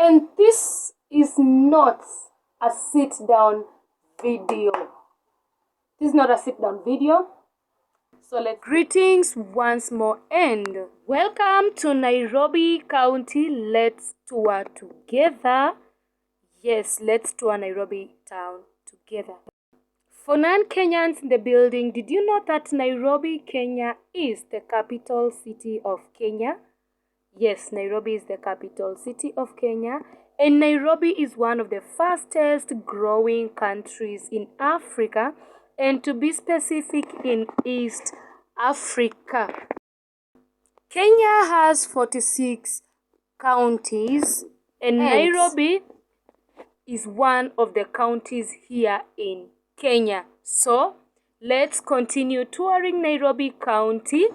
And this is not a sit-down video. This is not a sit-down video. So greetings once more and welcome to Nairobi County. Let's tour together. Yes, let's tour Nairobi town together. For non-Kenyans in the building, did you know that Nairobi, Kenya is the capital city of Kenya? Yes, Nairobi is the capital city of Kenya, and Nairobi is one of the fastest growing countries in Africa, and to be specific, in East Africa. Kenya has 46 counties, and Nairobi is one of the counties here in Kenya. So, let's continue touring Nairobi County.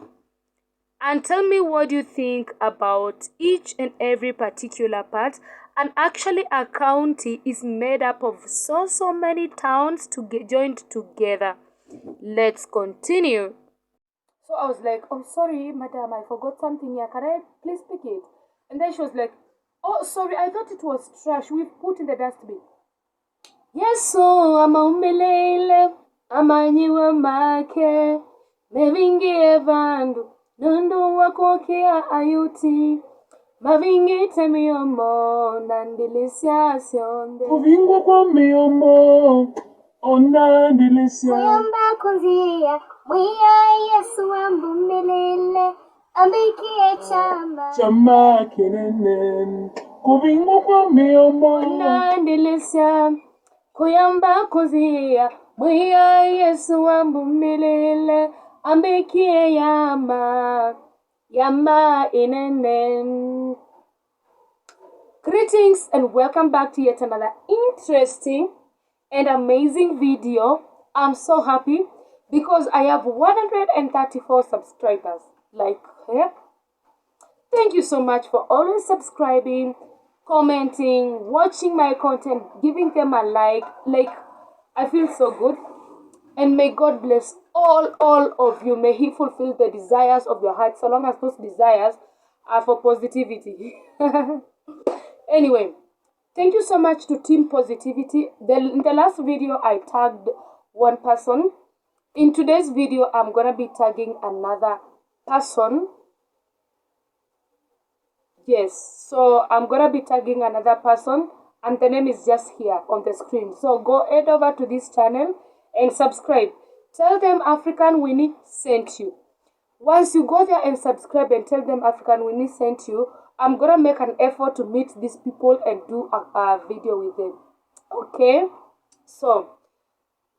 And tell me what you think about each and every particular part. And actually, a county is made up of so many towns to get joined together. Let's continue. So I was like, oh, sorry, madam, I forgot something here. Can I please pick it? And then she was like, oh, sorry, I thought it was trash. We've put in the dustbin. Yes, so I'm umelele, amanyiwa make, mevingi evandu. Nando wako kia ayuti, mavingi temiomo, nandilisia sionde. Kuvingo kwa miomo, onandilisia. Muyamba kuzia, muya Yesu ambumelele, ambikie chama. Chama kinene, kuvingo kwa miomo, onandilisia. Kuyamba kuzia, muya Yesu ambumelele, ambikie yama inene. Greetings and welcome back to yet another interesting and amazing video. I'm so happy because I have 134 subscribers. Thank you so much for always subscribing, commenting, watching my content, giving them a like. I feel so good. And may God bless all of you. May He fulfill the desires of your heart, so long as those desires are for positivity. Anyway, thank you so much to Team Positivity. In the last video, I tagged one person. In today's video, I'm going to be tagging another person. Yes, so I'm going to be tagging another person, and the name is just here on the screen. So go head over to this channel and subscribe. Tell them African Winnie sent you. Once you go there and subscribe and tell them African Winnie sent you, I'm gonna make an effort to meet these people and do a video with them. Okay? So,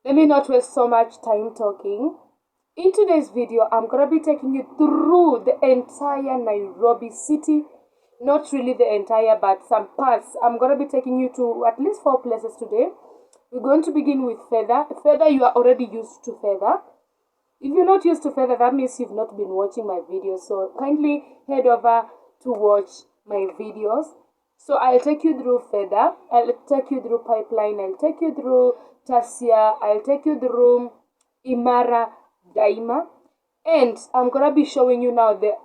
let me not waste so much time talking. In today's video, I'm gonna be taking you through the entire Nairobi city. Not really the entire, but some parts. I'm gonna be taking you to at least 4 places today. We're going to begin with Feather. Feather, you are already used to Feather. If you're not used to Feather, that means you've not been watching my videos. So kindly head over to watch my videos. So I'll take you through Feather. I'll take you through Pipeline. I'll take you through Tasia. I'll take you through Imara Daima. And I'm going to be showing you now the...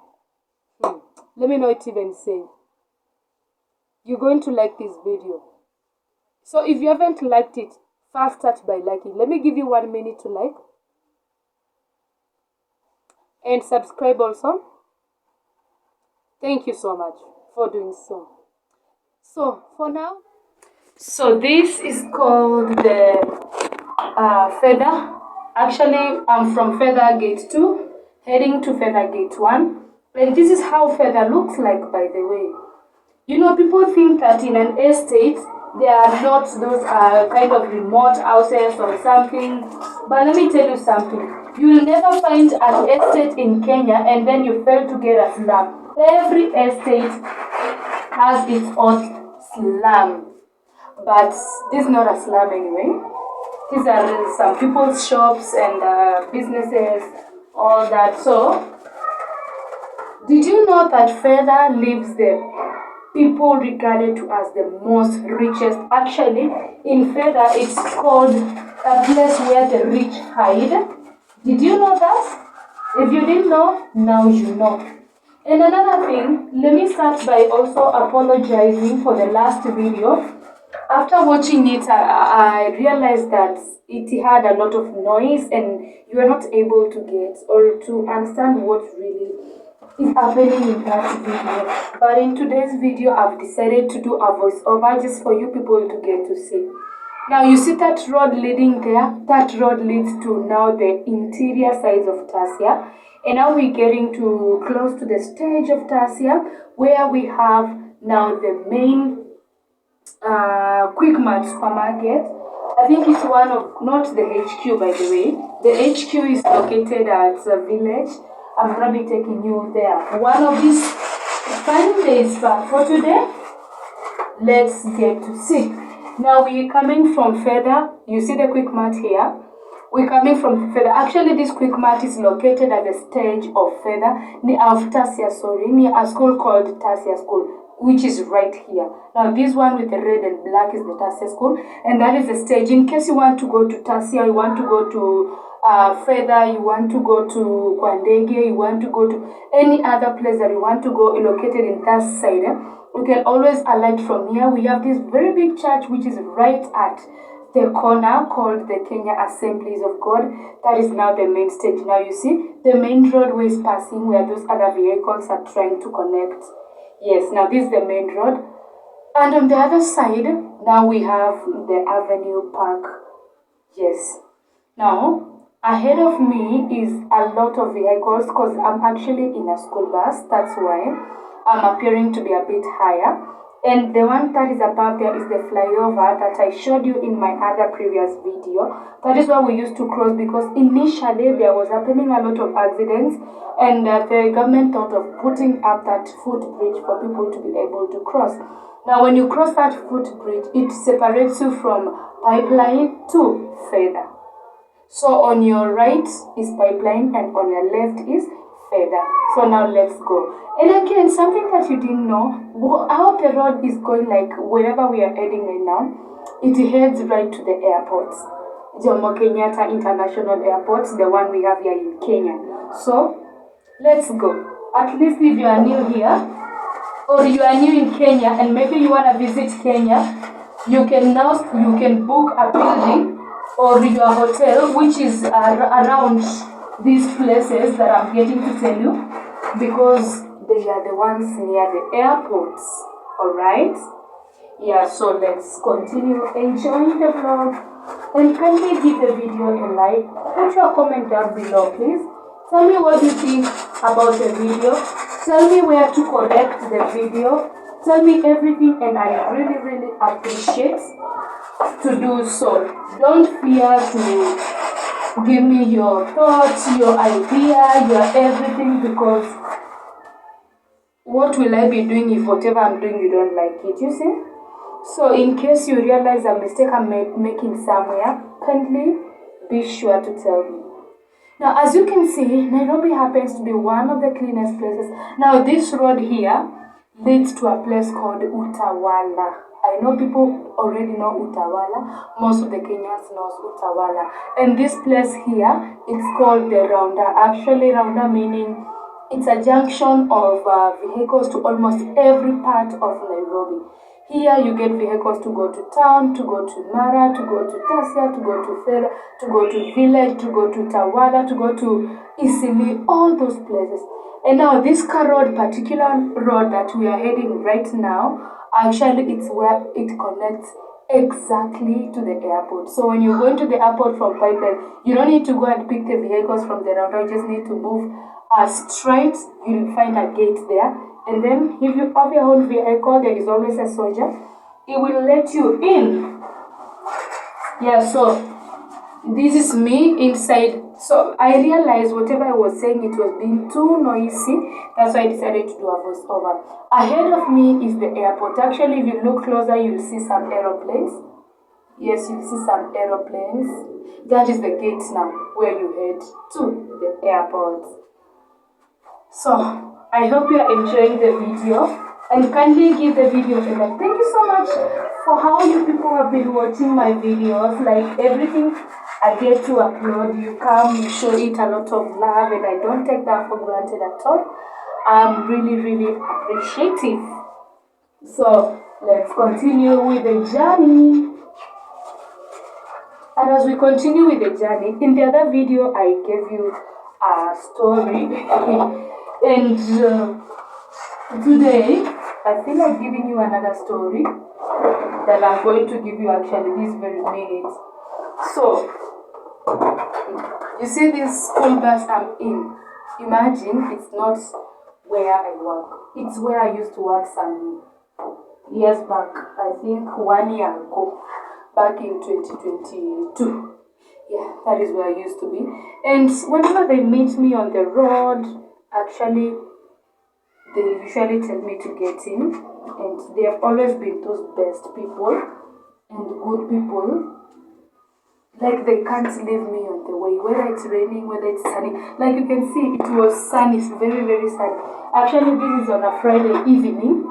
let me not even say. You're going to like this video. So if you haven't liked it, fast start by liking. Let me give you 1 minute to like. And subscribe also. Thank you so much for doing so. So for now, so this is called the Feather. Actually, I'm from Feather Gate 2, heading to Feather Gate 1. And this is how Feather looks like, by the way. You know, people think that in an estate, there are not those kind of remote houses or something. But let me tell you something. You will never find an estate in Kenya and then you fail to get a slum. Every estate has its own slum. But this is not a slum anyway. These are some people's shops and businesses, all that. So, did you know that Feather lives there? People regarded to as the most richest. Actually, in Feather, it's called a place where the rich hide. Did you know that? If you didn't know, now you know. And another thing, let me start by also apologizing for the last video. After watching it, I realized that it had a lot of noise and you were not able to get or to understand what really is happening in that video. But in today's video, I've decided to do a voiceover just for you people to get to see. Now you see that road leading there? That road leads to now the interior sides of Tasia. And now we're getting to close to the stage of Tasia where we have now the main Quick Mart supermarket. I think it's one of, not the HQ by the way. The HQ is located at a village. I'm gonna be taking you there. One of these fun days for today. Let's get to see. Now we're coming from further. You see the Quick Mart here. We're coming from further. Actually, this Quick Mart is located at the stage of further of Tasia, near a school called Tasia School, which is right here. Now this one with the red and black is the Tasia School, and that is the stage. In case you want to go to Tasia, you want to go to further, you want to go to Kwandege, you want to go to any other place that you want to go located in that side, you can always alight from here. We have this very big church which is right at the corner called the Kenya Assemblies of God. That is now the main stage. Now you see the main roadway is passing where those other vehicles are trying to connect. Yes, now this is the main road. And on the other side, now we have the Avenue Park. Yes. Now, ahead of me is a lot of vehicles because I'm actually in a school bus. That's why I'm appearing to be a bit higher. And the one that is above there is the flyover that I showed you in my other previous video. That is where we used to cross because initially there was happening a lot of accidents and the government thought of putting up that footbridge for people to be able to cross. Now when you cross that footbridge, it separates you from Pipeline to Further. So on your right is Pipeline and on your left is Further. So now let's go. And again, something that you didn't know, how the road is going, like wherever we are heading right now, it heads right to the airport. Jomo Kenyatta International Airport, the one we have here in Kenya. So let's go. At least if you are new here, or you are new in Kenya and maybe you want to visit Kenya, you can book a building or your hotel which is around these places that I'm getting to tell you, because they are the ones near the airports. Alright? Yeah, so let's continue enjoying the vlog. And kindly give the video a like. Put your comment down below, please. Tell me what you think about the video. Tell me where to correct the video. Tell me everything, and I really, really appreciate to do so. Don't fear to give me your thoughts, your idea, your everything, because what will I be doing if whatever I'm doing you don't like it, you see? So in case you realize a mistake I'm making somewhere, kindly be sure to tell me. Now as you can see, Nairobi happens to be one of the cleanest places. Now this road here leads to a place called Utawala. I know people already know Utawala. Most of the Kenyans knows Utawala. And this place here, it's called the Rounder. Actually, Rounder meaning it's a junction of vehicles to almost every part of Nairobi. Here you get vehicles to go to town, to go to Mara, to go to Tasia, to go to Fela, to go to village, to go to Tawala, to go to Isili, all those places. And now this car road, particular road that we are heading right now, actually it's where it connects exactly to the airport. So when you're going to the airport from Pipeline, you don't need to go and pick the vehicles from the rounder, you just need to move straight. You'll find a gate there. And then if you have your own vehicle, there is always a soldier. It will let you in. Yeah, so this is me inside. So I realized whatever I was saying, it was being too noisy. That's why I decided to do a voiceover. Ahead of me is the airport. Actually, if you look closer, you'll see some aeroplanes. Yes, you'll see some aeroplanes. That is the gate now, where you head to the airport. So I hope you are enjoying the video, and kindly give the video a like. Thank you so much for how you people have been watching my videos. Like everything I get to upload, you come, you show it a lot of love, and I don't take that for granted at all. I'm really, really appreciative. So let's continue with the journey. And as we continue with the journey, in the other video I gave you a story and today I feel like giving you another story that I'm going to give you actually this very minute. So, you see this school bus I'm in? Imagine it's not where I work. It's where I used to work some years back. I think 1 year ago. Back in 2022. Yeah, that is where I used to be. And whenever they meet me on the road, actually, they usually tell me to get in. And they have always been those best people and good people. Like they can't leave me on the way, whether it's raining, whether it's sunny. Like you can see, it was sunny, it's very, very sunny. Actually, this is on a Friday evening.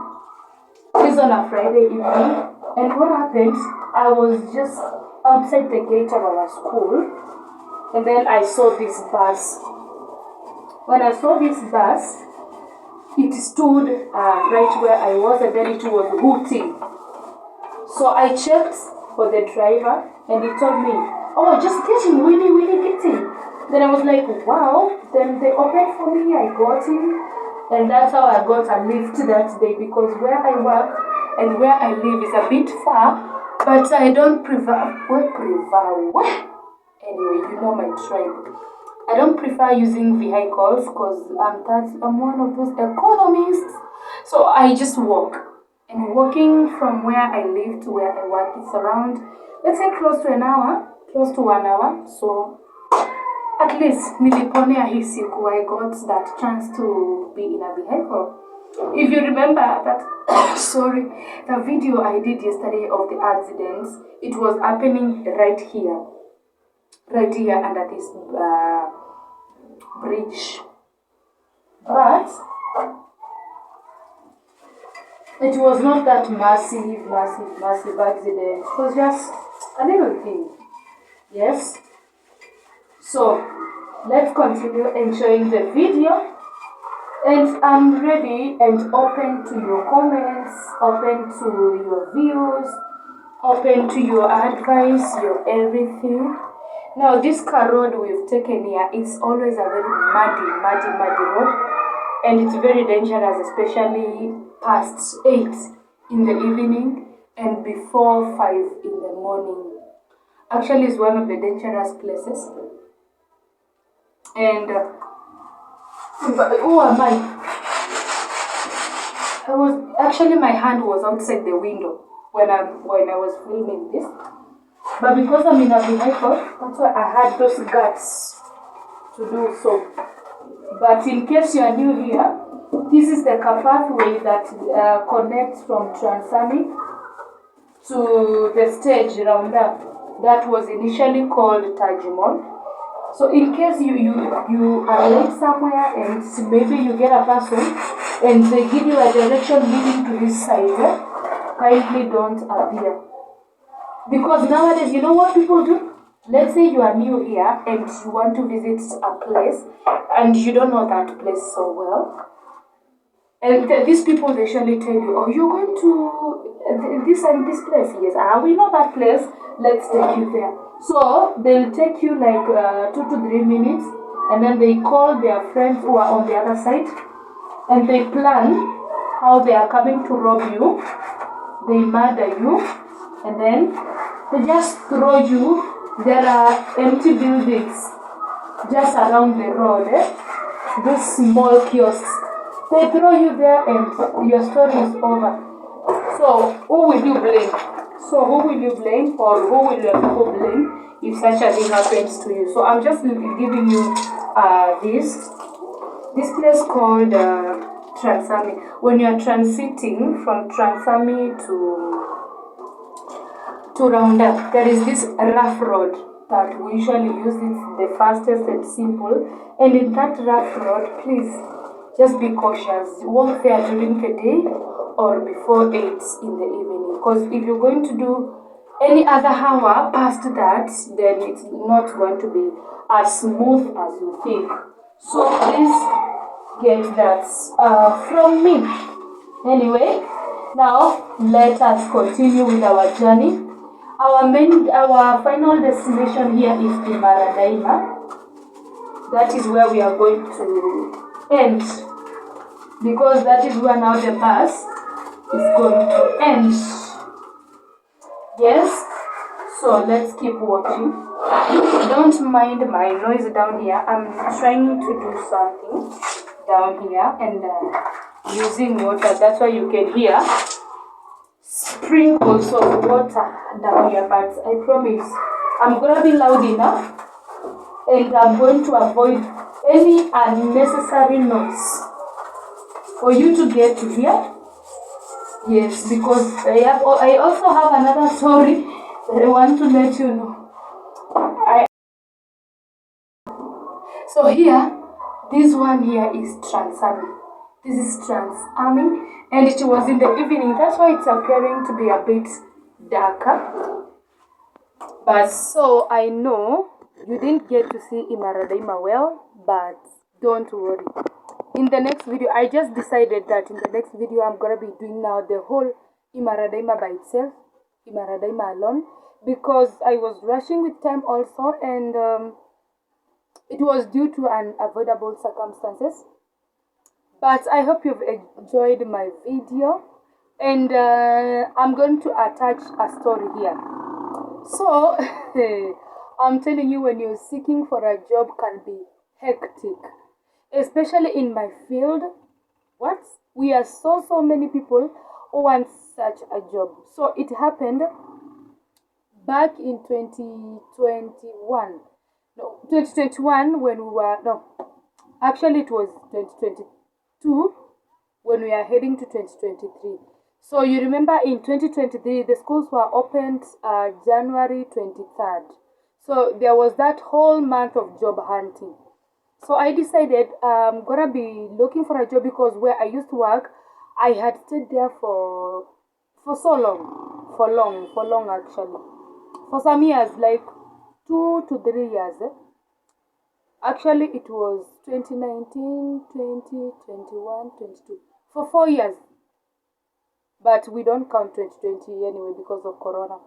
And what happened, I was just outside the gate of our school, and then I saw this bus. When I saw this bus, it stood right where I was, and then it was hooting. So I checked for the driver, and he told me, "Oh, just get in, Winnie, get in." Then I was like, wow. Then they opened for me, I got in, and that's how I got a lift that day, because where I work and where I live is a bit far, but I don't prefer. Anyway, you know my tribe. I don't prefer using vehicles because I'm one of those economists. So I just walk. And walking from where I live to where I work, it's around, let's say close to 1 hour. So at least niliponea hii siku, I got that chance to be in a vehicle. If you remember that, sorry, the video I did yesterday of the accidents, it was happening right here under this bridge. But it was not that massive accident. It was just a little thing. Yes. So let's continue enjoying the video. And I'm ready and open to your comments, open to your views, open to your advice, your everything. Now this car road we've taken here, it's always a very muddy road. And it's very dangerous, especially past 8 in the evening and before 5 in the morning. Actually, it's one of the dangerous places. And who am I? My hand was outside the window when I was filming this. But because I'm in a vehicle, that's why I had those guts to do so. But in case you are new here, this is the car pathway that connects from Transami to the stage roundup that was initially called Tajimon. So in case you are late somewhere and maybe you get a person and they give you a direction leading to this side, kindly don't appear. Because nowadays, you know what people do? Let's say you are new here and you want to visit a place and you don't know that place so well. And these people, they usually tell you, oh, you're going to this and this place. Yes, we know that place. Let's take you there. So they'll take you like 2 to 3 minutes, and then they call their friends who are on the other side, and they plan how they are coming to rob you. They murder you, and then they just throw you. There are empty buildings just around the road, those small kiosks. They throw you there and your story is over. So who will you blame? Or who will your people blame if such a thing happens to you? So I'm just giving you this place called Transami. When you are transiting from Transami to Roundup, there is this rough road that we usually use. It's the fastest and simple. And in that rough road, please just be cautious. Walk there during the day or before 8 in the evening. Because if you're going to do any other hour past that, then it's not going to be as smooth as you think. So please get that from me. Anyway, now let us continue with our journey. Our final destination here is Imaradaima. That is where we are going to end, because that is where now the bus is going to end. Yes, so let's keep watching. Don't mind my noise down here. I'm trying to do something down here and using water. That's why you can hear sprinkles of water down here. But I promise I'm gonna be loud enough, and I'm going to avoid any unnecessary noise for you to get to hear. Yes, because I also have another story that I want to let you know. So here, this one here is Trans-Army. This is Trans-Army, and it was in the evening. That's why it's appearing to be a bit darker. But so I know you didn't get to see Imaradaima well, but don't worry. In the next video, I just decided that in the next video, I'm going to be doing now the whole Imaradaima by itself, Imaradaima alone, because I was rushing with time also, and it was due to unavoidable circumstances. But I hope you've enjoyed my video, and I'm going to attach a story here. So, I'm telling you, when you're seeking for a job can be hectic, especially in my field. What? We are so many people who want such a job. So it happened back in 2021. No, 2021 when we were, no, actually it was 2022 when we are heading to 2023. So you remember in 2023, the schools were opened January 23rd. So there was that whole month of job hunting. So I decided I'm gonna be looking for a job, because where I used to work, I had stayed there for so long, for long actually, for some years, like 2 to 3 years. Actually, it was 2019, 20, 21, 22, for 4 years. But we don't count 2020 anyway because of Corona.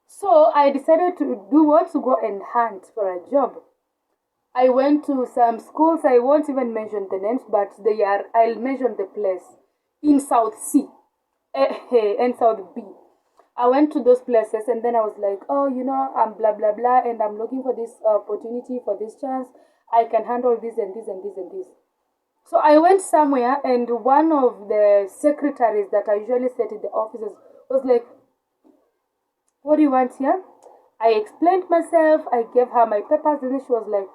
So I decided to do what? To go and hunt for a job. I went to some schools. I won't even mention the names, but they are, I'll mention the place, in South C and South B. I went to those places, and then I was like, oh, you know, I'm blah blah blah, and I'm looking for this opportunity, for this chance. I can handle this and this and this and this. So I went somewhere, and one of the secretaries that I usually sit in the offices was like, what do you want here? I explained myself. I gave her my papers, and then she was like,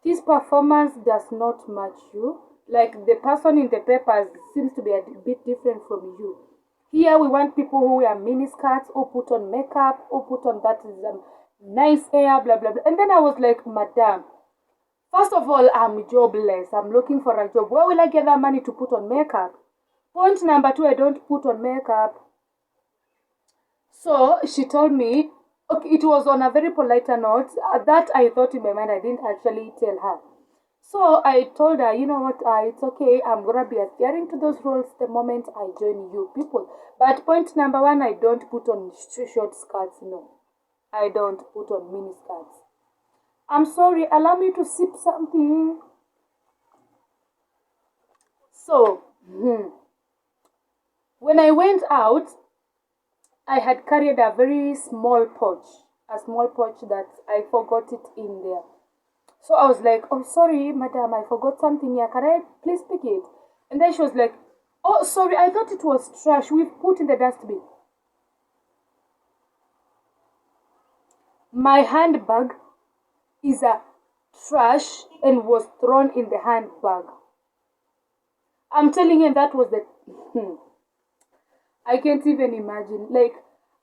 this performance does not match you. Like, the person in the papers seems to be a bit different from you. Here we want people who wear mini skirts, who put on makeup, who put on that nice hair, blah blah blah. And then I was like, madam, first of all, I'm jobless. I'm looking for a job. Where will I get that money to put on makeup? Point number 2, I don't put on makeup. So she told me, okay, it was on a very polite note. That I thought in my mind, I didn't actually tell her. So I told her, you know what, it's okay. I'm going to be adhering to those rules the moment I join you people. But point number 1, I don't put on short skirts. No, I don't put on mini skirts. I'm sorry, allow me to sip something. So, when I went out, I had carried a very small pouch, that I forgot it in there. So I was like, oh, sorry, madam, I forgot something here. Can I please pick it? And then she was like, oh, sorry, I thought it was trash. We've put in the dustbin. My handbag is a trash and was thrown in the handbag. I'm telling you, that was the... I can't even imagine. Like,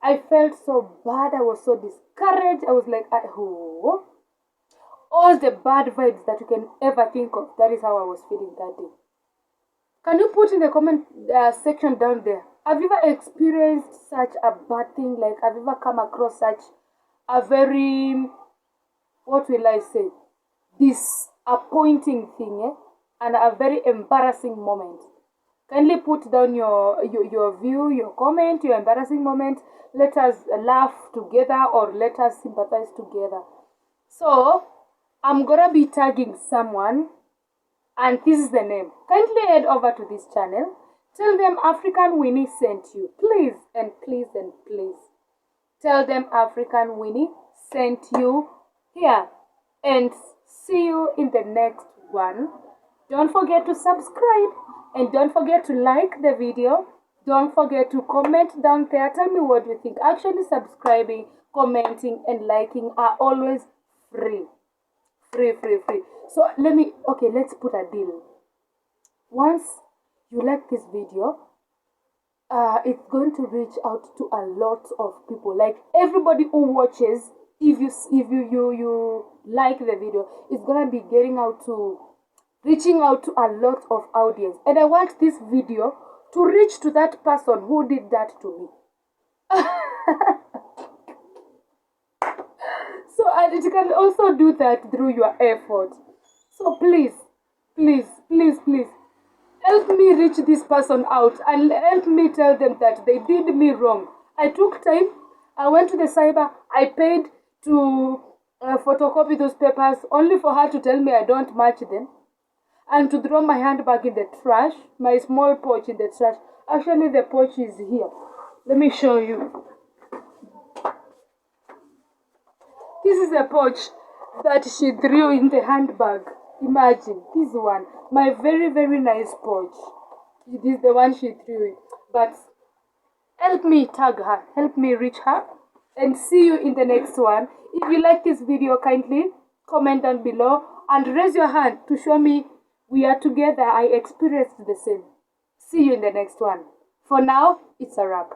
I felt so bad. I was so discouraged. I was like, all the bad vibes that you can ever think of. That is how I was feeling that day. Can you put in the comment section down there? Have you ever experienced such a bad thing? Like, have you ever come across such a very, what will I say, disappointing thing? and a very embarrassing moment. Kindly put down your view, your comment, your embarrassing moment. Let us laugh together or let us sympathize together. So, I'm gonna be tagging someone, and this is the name. Kindly head over to this channel. Tell them African Winnie sent you. Please and please and please. Tell them African Winnie sent you here. And see you in the next one. Don't forget to subscribe and don't forget to like the video. Don't forget to comment down there. Tell me what you think. Actually, subscribing, commenting, and liking are always free. Free. So let's put a deal. Once you like this video, it's going to reach out to a lot of people. Like everybody who watches, if you like the video, it's gonna be reaching out to a lot of audience. And I want this video to reach to that person who did that to me. So, and it can also do that through your effort. So please, help me reach this person out and help me tell them that they did me wrong. I took time, I went to the cyber, I paid to photocopy those papers only for her to tell me I don't match them and to throw my handbag in the trash, my small pouch in the trash. Actually, the pouch is here. Let me show you. This is a pouch that she threw in the handbag. Imagine, this one. My very, very nice pouch. This is the one she threw it. But help me tag her. Help me reach her. And see you in the next one. If you like this video, kindly comment down below and raise your hand to show me we are together. I experienced the same. See you in the next one. For now, it's a wrap.